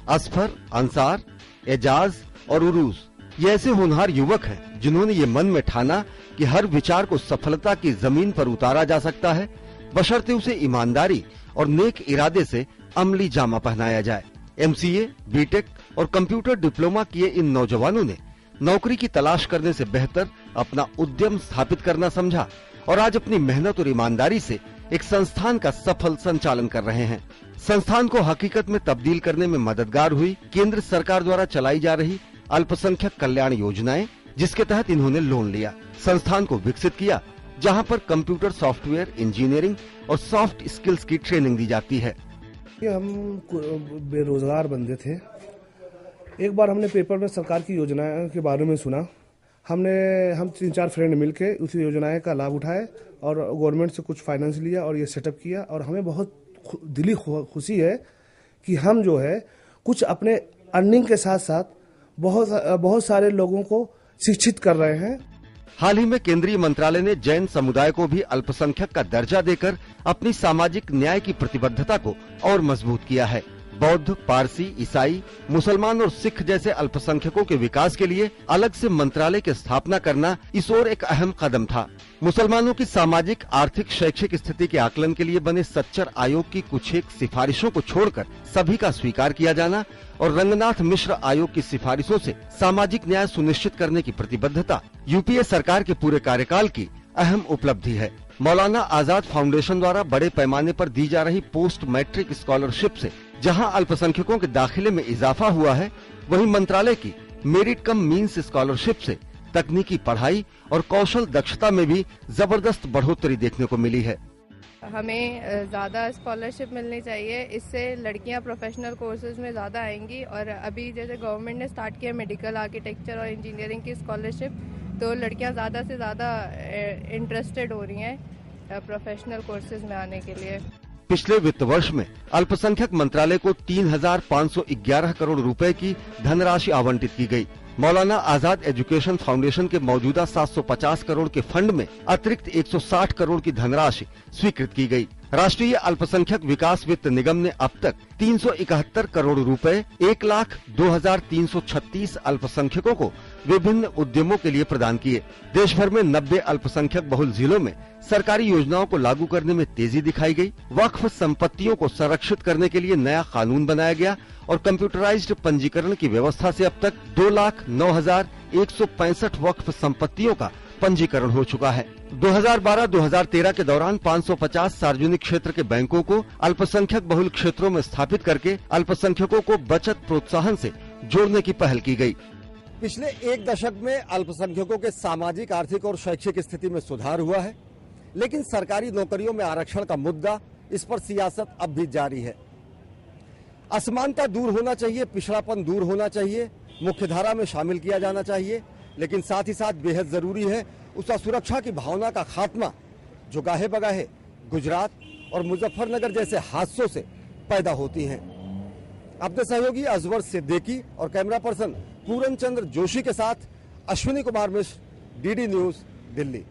असफर, अंसार, एजाज और उरूस ये ऐसे होनहार युवक हैं जिन्होंने ये मन में ठाना कि हर विचार को सफलता की जमीन पर उतारा जा सकता है, बशर्ते उसे ईमानदारी और नेक इरादे से अमली जामा पहनाया जाए। MCA, बीटेक और कंप्यूटर डिप्लोमा किए इन नौजवानों ने नौकरी की तलाश करने से बेहतर अपना उद्यम स्थापित करना समझा और आज अपनी मेहनत और ईमानदारी से एक संस्थान का सफल संचालन कर रहे हैं। संस्थान को हकीकत में तब्दील करने में मददगार हुई केंद्र सरकार द्वारा चलाई जा रही अल्पसंख्यक कल्याण योजनाएं, जिसके तहत इन्होंने लोन लिया, संस्थान को विकसित किया, जहां पर कंप्यूटर सॉफ्टवेयर इंजीनियरिंग और सॉफ्ट स्किल्स की ट्रेनिंग दी जाती है। हम बेरोजगार बंदे थे। एक बार हमने पेपर में सरकार की योजनाओं के बारे में सुना। हम 3-4 फ्रेंड मिलके उस योजनाएं का लाभ उठाए और गवर्नमेंट से कुछ फाइनेंस लिया और ये सेटअप किया। और हमें बहुत दिली खुशी है कि हम जो है कुछ अपने अर्निंग के साथ साथ बहुत सारे लोगों को शिक्षित कर रहे हैं। हाल ही में केंद्रीय मंत्रालय ने जैन समुदाय को भी अल्पसंख्यक का दर्जा देकर अपनी सामाजिक न्याय की प्रतिबद्धता को और मजबूत किया है। बौद्ध, पारसी, ईसाई, मुसलमान और सिख जैसे अल्पसंख्यकों के विकास के लिए अलग से मंत्रालय की स्थापना करना इस ओर एक अहम कदम था। मुसलमानों की सामाजिक, आर्थिक, शैक्षिक स्थिति के आकलन के लिए बने सच्चर आयोग की कुछ एक सिफारिशों को छोड़कर सभी का स्वीकार किया जाना और रंगनाथ मिश्र आयोग की सिफारिशों से सामाजिक न्याय सुनिश्चित करने की प्रतिबद्धता यूपीए सरकार के पूरे कार्यकाल की अहम उपलब्धि है। मौलाना आजाद फाउंडेशन द्वारा बड़े पैमाने पर दी जा रही पोस्ट मैट्रिक स्कॉलरशिप से जहां अल्पसंख्यकों के दाखिले में इजाफा हुआ है, वहीं मंत्रालय की मेरिट कम मीन्स स्कॉलरशिप से तकनीकी पढ़ाई और कौशल दक्षता में भी जबरदस्त बढ़ोतरी देखने को मिली है। हमें ज़्यादा स्कॉलरशिप मिलनी चाहिए, इससे लड़कियां प्रोफेशनल कोर्सेज में ज़्यादा आएंगी। और अभी जैसे गवर्नमेंट ने स्टार्ट किया मेडिकल, आर्किटेक्चर और इंजीनियरिंग की स्कॉलरशिप, तो लड़कियां ज़्यादा से ज़्यादा इंटरेस्टेड हो रही हैं प्रोफेशनल कोर्सेज में आने के लिए। पिछले वित्त वर्ष में अल्पसंख्यक मंत्रालय को 3,511 करोड़ रुपए की धनराशि आवंटित की गई। मौलाना आजाद एजुकेशन फाउंडेशन के मौजूदा 750 करोड़ के फंड में अतिरिक्त 160 करोड़ की धनराशि स्वीकृत की गई। राष्ट्रीय अल्पसंख्यक विकास वित्त निगम ने अब तक 371 करोड़ रुपए 1,02,336 अल्पसंख्यकों को विभिन्न उद्यमों के लिए प्रदान किए। देश भर में 90 अल्पसंख्यक बहुल जिलों में सरकारी योजनाओं को लागू करने में तेजी दिखाई गई। वक्फ संपत्तियों को संरक्षित करने के लिए नया कानून बनाया गया और कंप्यूटराइज्ड पंजीकरण की व्यवस्था से अब तक 2,09,165 वक्फ संपत्तियों का पंजीकरण हो चुका है। 2012-2013 के दौरान 550 सार्वजनिक क्षेत्र के बैंकों को अल्पसंख्यक बहुल क्षेत्रों में स्थापित करके अल्पसंख्यकों को बचत प्रोत्साहन से जोड़ने की पहल की गई। पिछले एक दशक में अल्पसंख्यकों के सामाजिक, आर्थिक और शैक्षिक स्थिति में सुधार हुआ है, लेकिन सरकारी नौकरियों में आरक्षण का मुद्दा, इस पर सियासत अब भी जारी है। असमानता दूर होना चाहिए, पिछड़ापन दूर होना चाहिए, मुख्यधारा में शामिल किया जाना चाहिए, लेकिन साथ ही साथ बेहद जरूरी है उसका सुरक्षा की भावना का खात्मा, जो गाहे बगाहे गुजरात और मुजफ्फरनगर जैसे हादसों से पैदा होती हैं। अपने सहयोगी अजवर सिद्दीकी और कैमरा पर्सन पूरन चंद्र जोशी के साथ अश्विनी कुमार मिश्र, DD न्यूज, दिल्ली।